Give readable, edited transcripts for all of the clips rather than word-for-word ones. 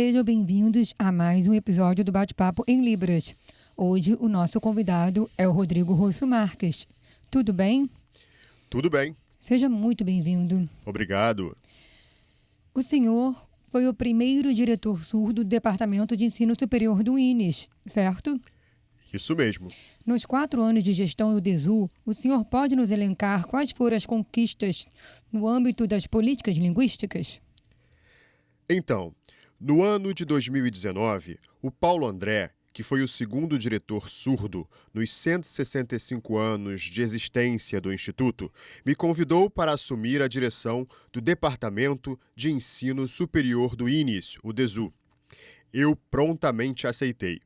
Sejam bem-vindos a mais um episódio do Bate-Papo em Libras. Hoje o nosso convidado é o Rodrigo Rosso Marques. Tudo bem? Tudo bem. Seja muito bem-vindo. Obrigado. O senhor foi o primeiro diretor surdo do Departamento de Ensino Superior do INES, certo? Isso mesmo. Nos 4 anos de gestão do DESU, o senhor pode nos elencar quais foram as conquistas no âmbito das políticas linguísticas? Então, no ano de 2019, o Paulo André, que foi o segundo diretor surdo nos 165 anos de existência do Instituto, me convidou para assumir a direção do Departamento de Ensino Superior do INES, o DESU. Eu prontamente aceitei.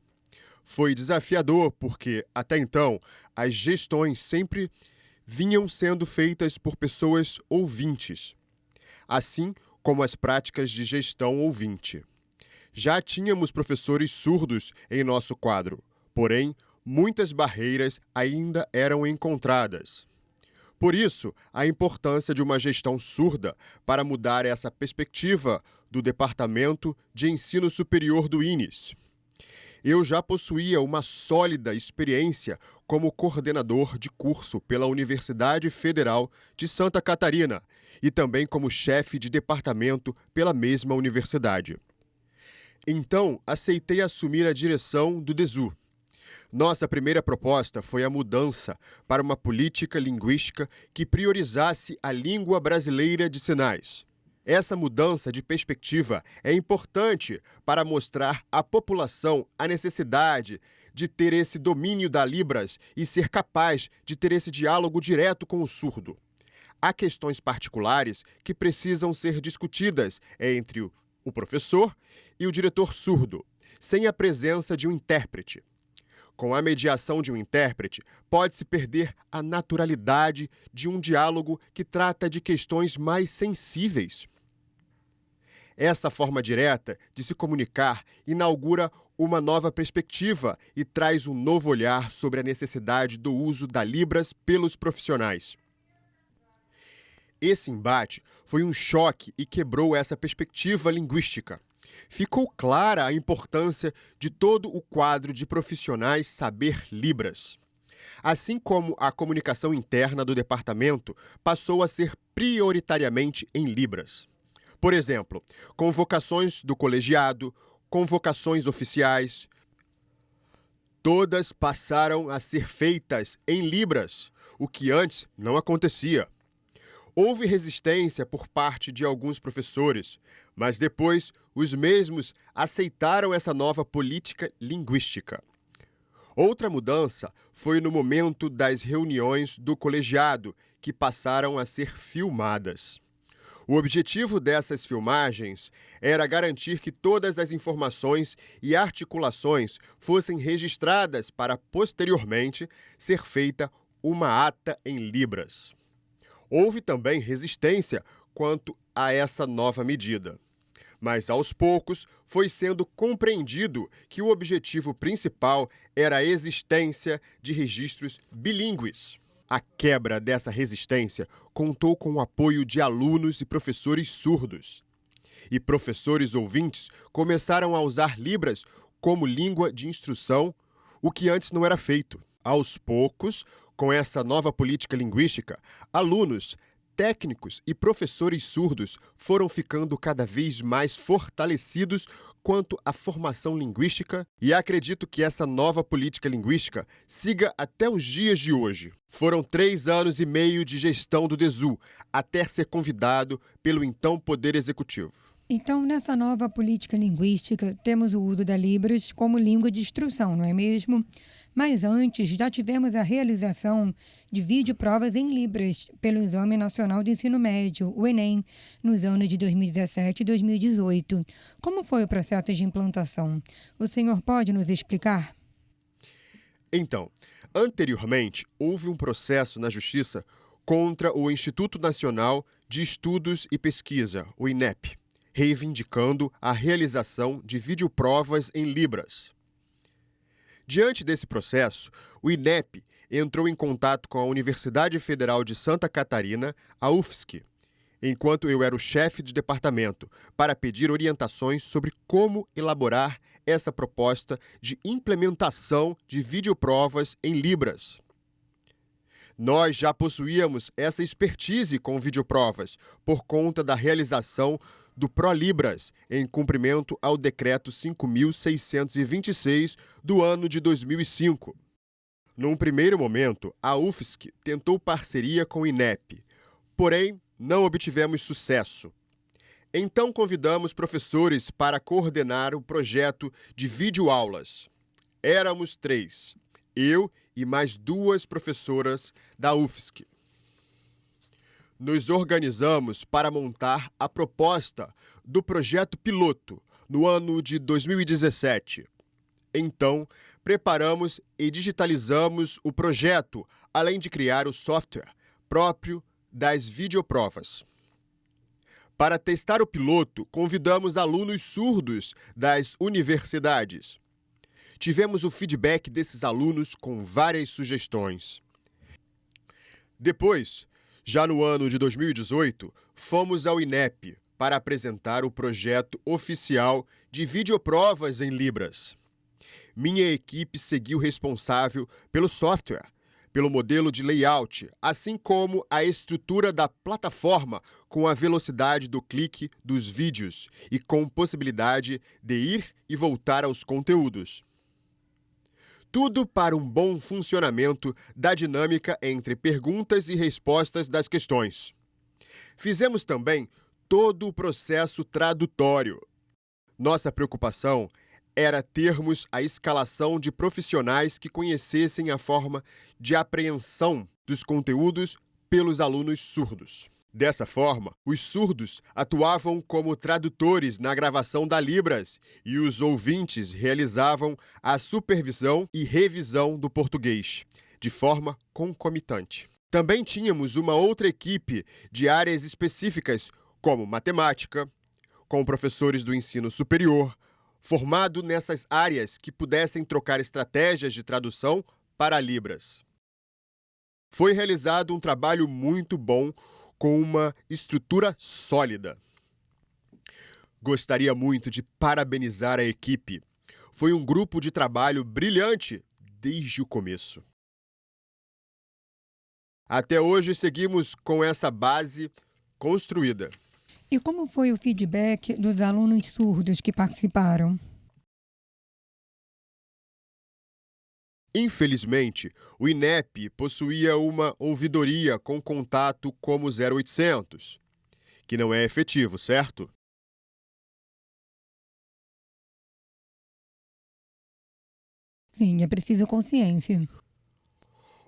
Foi desafiador porque, até então, as gestões sempre vinham sendo feitas por pessoas ouvintes, assim como as práticas de gestão ouvinte. Já tínhamos professores surdos em nosso quadro, porém, muitas barreiras ainda eram encontradas. Por isso, a importância de uma gestão surda para mudar essa perspectiva do Departamento de Ensino Superior do INES. Eu já possuía uma sólida experiência como coordenador de curso pela Universidade Federal de Santa Catarina e também como chefe de departamento pela mesma universidade. Então, aceitei assumir a direção do DESU. Nossa primeira proposta foi a mudança para uma política linguística que priorizasse a língua brasileira de sinais. Essa mudança de perspectiva é importante para mostrar à população a necessidade de ter esse domínio da Libras e ser capaz de ter esse diálogo direto com o surdo. Há questões particulares que precisam ser discutidas entre o professor e o diretor surdo, sem a presença de um intérprete. Com a mediação de um intérprete, pode-se perder a naturalidade de um diálogo que trata de questões mais sensíveis. Essa forma direta de se comunicar inaugura uma nova perspectiva e traz um novo olhar sobre a necessidade do uso da Libras pelos profissionais. Esse embate foi um choque e quebrou essa perspectiva linguística. Ficou clara a importância de todo o quadro de profissionais saber Libras. Assim como a comunicação interna do departamento passou a ser prioritariamente em Libras. Por exemplo, convocações do colegiado, convocações oficiais, todas passaram a ser feitas em Libras, o que antes não acontecia. Houve resistência por parte de alguns professores, mas depois os mesmos aceitaram essa nova política linguística. Outra mudança foi no momento das reuniões do colegiado, que passaram a ser filmadas. O objetivo dessas filmagens era garantir que todas as informações e articulações fossem registradas para, posteriormente, ser feita uma ata em Libras. Houve também resistência quanto a essa nova medida. Mas, aos poucos, foi sendo compreendido que o objetivo principal era a existência de registros bilíngues. A quebra dessa resistência contou com o apoio de alunos e professores surdos. E professores ouvintes começaram a usar Libras como língua de instrução, o que antes não era feito. Aos poucos, com essa nova política linguística, alunos, técnicos e professores surdos foram ficando cada vez mais fortalecidos quanto à formação linguística e acredito que essa nova política linguística siga até os dias de hoje. Foram 3 anos e meio de gestão do DESU, até ser convidado pelo então Poder Executivo. Então, nessa nova política linguística, temos o uso da Libras como língua de instrução, não é mesmo? Mas antes, já tivemos a realização de videoprovas em Libras pelo Exame Nacional de Ensino Médio, o Enem, nos anos de 2017 e 2018. Como foi o processo de implantação? O senhor pode nos explicar? Então, anteriormente, houve um processo na Justiça contra o Instituto Nacional de Estudos e Pesquisa, o INEP, reivindicando a realização de videoprovas em Libras. Diante desse processo, o INEP entrou em contato com a Universidade Federal de Santa Catarina, a UFSC. enquanto eu era o chefe de departamento, para pedir orientações sobre como elaborar essa proposta de implementação de videoprovas em Libras. Nós já possuíamos essa expertise com videoprovas por conta da realização do ProLibras, em cumprimento ao Decreto 5.626 do ano de 2005. Num primeiro momento, a UFSC tentou parceria com o INEP, porém não obtivemos sucesso. Então convidamos professores para coordenar o projeto de videoaulas. Éramos 3, eu e mais 2 professoras da UFSC. Nos organizamos para montar a proposta do projeto piloto no ano de 2017. Então, preparamos e digitalizamos o projeto, além de criar o software próprio das videoprovas. Para testar o piloto, convidamos alunos surdos das universidades. Tivemos o feedback desses alunos com várias sugestões. Depois, já no ano de 2018, fomos ao INEP para apresentar o projeto oficial de videoprovas em Libras. Minha equipe seguiu responsável pelo software, pelo modelo de layout, assim como a estrutura da plataforma com a velocidade do clique dos vídeos e com possibilidade de ir e voltar aos conteúdos. Tudo para um bom funcionamento da dinâmica entre perguntas e respostas das questões. Fizemos também todo o processo tradutório. Nossa preocupação era termos a escalação de profissionais que conhecessem a forma de apreensão dos conteúdos pelos alunos surdos. Dessa forma, os surdos atuavam como tradutores na gravação da Libras e os ouvintes realizavam a supervisão e revisão do português, de forma concomitante. Também tínhamos uma outra equipe de áreas específicas, como matemática, com professores do ensino superior, formado nessas áreas que pudessem trocar estratégias de tradução para Libras. Foi realizado um trabalho muito bom com uma estrutura sólida. Gostaria muito de parabenizar a equipe. Foi um grupo de trabalho brilhante desde o começo. Até hoje seguimos com essa base construída. E como foi o feedback dos alunos surdos que participaram? Infelizmente, o INEP possuía uma ouvidoria com contato como 0800, que não é efetivo, certo? Sim, é preciso consciência.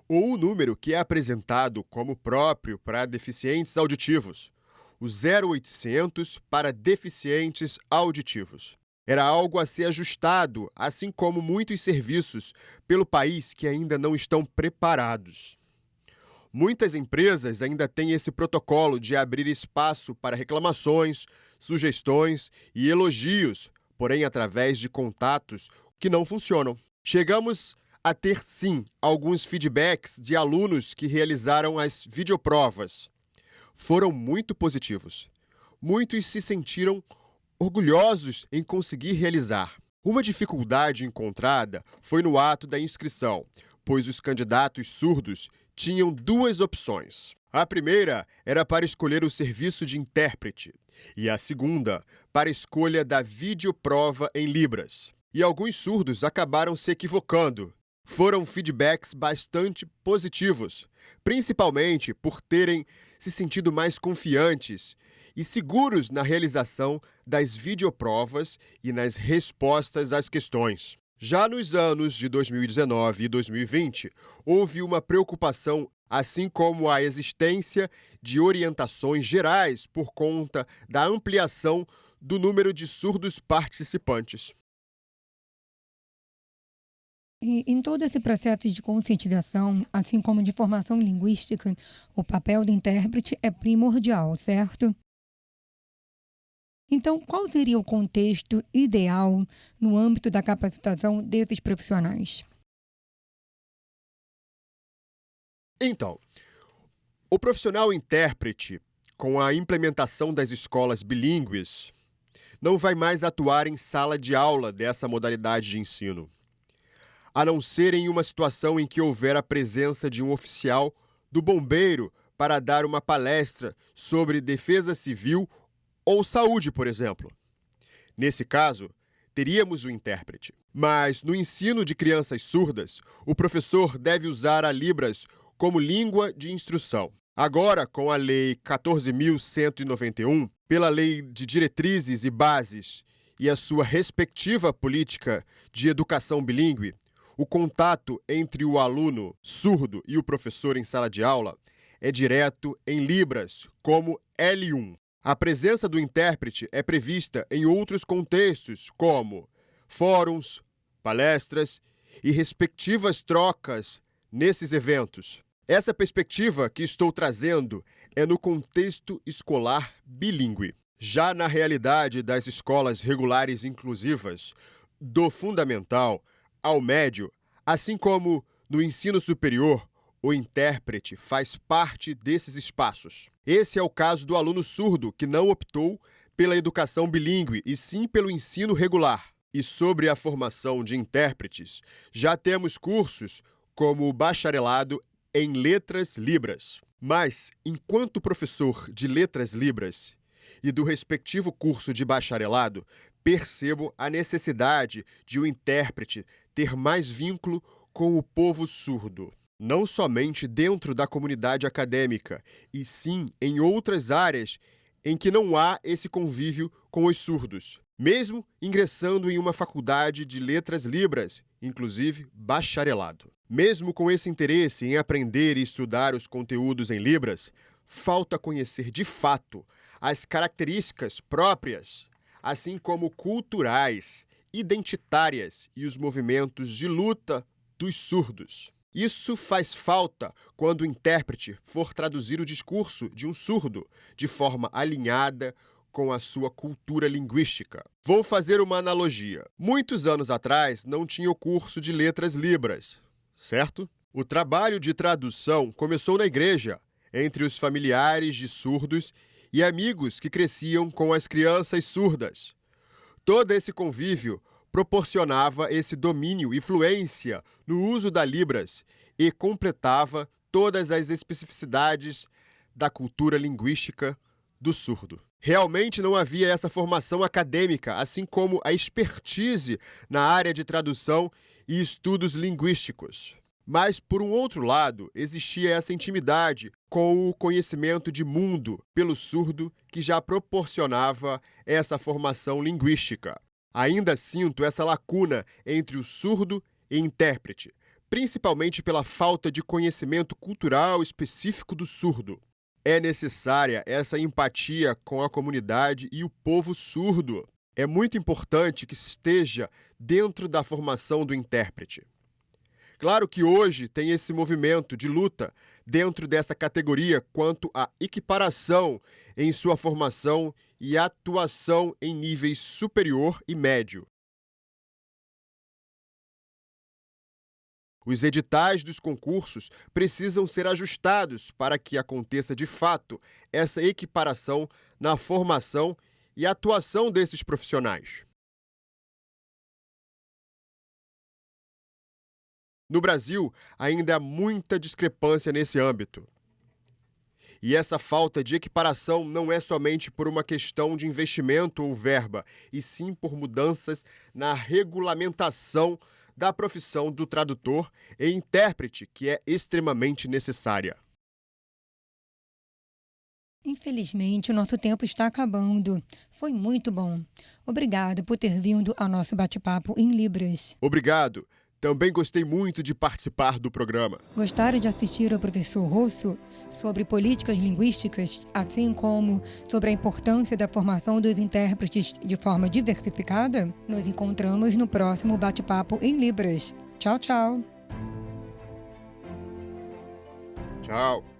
Ou o número que é apresentado como próprio para deficientes auditivos, o 0800 para deficientes auditivos. Era algo a ser ajustado, assim como muitos serviços pelo país que ainda não estão preparados. Muitas empresas ainda têm esse protocolo de abrir espaço para reclamações, sugestões e elogios, porém através de contatos que não funcionam. Chegamos a ter, sim, alguns feedbacks de alunos que realizaram as videoprovas. Foram muito positivos. Muitos se sentiram orgulhosos em conseguir realizar. Uma dificuldade encontrada foi no ato da inscrição, pois os candidatos surdos tinham 2 opções. A primeira era para escolher o serviço de intérprete e a segunda para a escolha da videoprova em Libras. E alguns surdos acabaram se equivocando. Foram feedbacks bastante positivos, principalmente por terem se sentido mais confiantes e seguros na realização das videoprovas e nas respostas às questões. Já nos anos de 2019 e 2020, houve uma preocupação, assim como a existência de orientações gerais por conta da ampliação do número de surdos participantes. E em todo esse processo de conscientização, assim como de formação linguística, o papel do intérprete é primordial, certo? Então, qual seria o contexto ideal no âmbito da capacitação desses profissionais? Então, o profissional intérprete com a implementação das escolas bilíngues, não vai mais atuar em sala de aula dessa modalidade de ensino, a não ser em uma situação em que houver a presença de um oficial do bombeiro para dar uma palestra sobre defesa civil ou saúde, por exemplo. Nesse caso, teríamos o intérprete. Mas no ensino de crianças surdas, o professor deve usar a Libras como língua de instrução. Agora, com a Lei 14.191, pela Lei de Diretrizes e Bases e a sua respectiva política de educação bilíngue, o contato entre o aluno surdo e o professor em sala de aula é direto em Libras, como L1. A presença do intérprete é prevista em outros contextos, como fóruns, palestras e respectivas trocas nesses eventos. Essa perspectiva que estou trazendo é no contexto escolar bilíngue. Já na realidade das escolas regulares inclusivas, do fundamental ao médio, assim como no ensino superior, o intérprete faz parte desses espaços. Esse é o caso do aluno surdo que não optou pela educação bilíngue e sim pelo ensino regular. E sobre a formação de intérpretes, já temos cursos como o bacharelado em Letras Libras. Mas, enquanto professor de Letras Libras e do respectivo curso de bacharelado, percebo a necessidade de o intérprete ter mais vínculo com o povo surdo. Não somente dentro da comunidade acadêmica, e sim em outras áreas em que não há esse convívio com os surdos. Mesmo ingressando em uma faculdade de Letras Libras, inclusive bacharelado. Mesmo com esse interesse em aprender e estudar os conteúdos em Libras, falta conhecer de fato as características próprias, assim como culturais, identitárias e os movimentos de luta dos surdos. Isso faz falta quando o intérprete for traduzir o discurso de um surdo de forma alinhada com a sua cultura linguística. Vou fazer uma analogia. Muitos anos atrás não tinha o curso de Letras Libras, certo? O trabalho de tradução começou na igreja, entre os familiares de surdos e amigos que cresciam com as crianças surdas. Todo esse convívio proporcionava esse domínio e fluência no uso da Libras e completava todas as especificidades da cultura linguística do surdo. Realmente não havia essa formação acadêmica, assim como a expertise na área de tradução e estudos linguísticos. Mas, por um outro lado, existia essa intimidade com o conhecimento de mundo pelo surdo que já proporcionava essa formação linguística. Ainda sinto essa lacuna entre o surdo e intérprete, principalmente pela falta de conhecimento cultural específico do surdo. É necessária essa empatia com a comunidade e o povo surdo. É muito importante que esteja dentro da formação do intérprete. Claro que hoje tem esse movimento de luta dentro dessa categoria quanto à equiparação em sua formação e atuação em níveis superior e médio. Os editais dos concursos precisam ser ajustados para que aconteça de fato essa equiparação na formação e atuação desses profissionais. No Brasil, ainda há muita discrepância nesse âmbito. E essa falta de equiparação não é somente por uma questão de investimento ou verba, e sim por mudanças na regulamentação da profissão do tradutor e intérprete, que é extremamente necessária. Infelizmente, o nosso tempo está acabando. Foi muito bom. Obrigada por ter vindo ao nosso bate-papo em Libras. Obrigado. Também gostei muito de participar do programa. Gostaram de assistir ao professor Rosso sobre políticas linguísticas, assim como sobre a importância da formação dos intérpretes de forma diversificada? Nos encontramos no próximo bate-papo em Libras. Tchau, tchau. Tchau.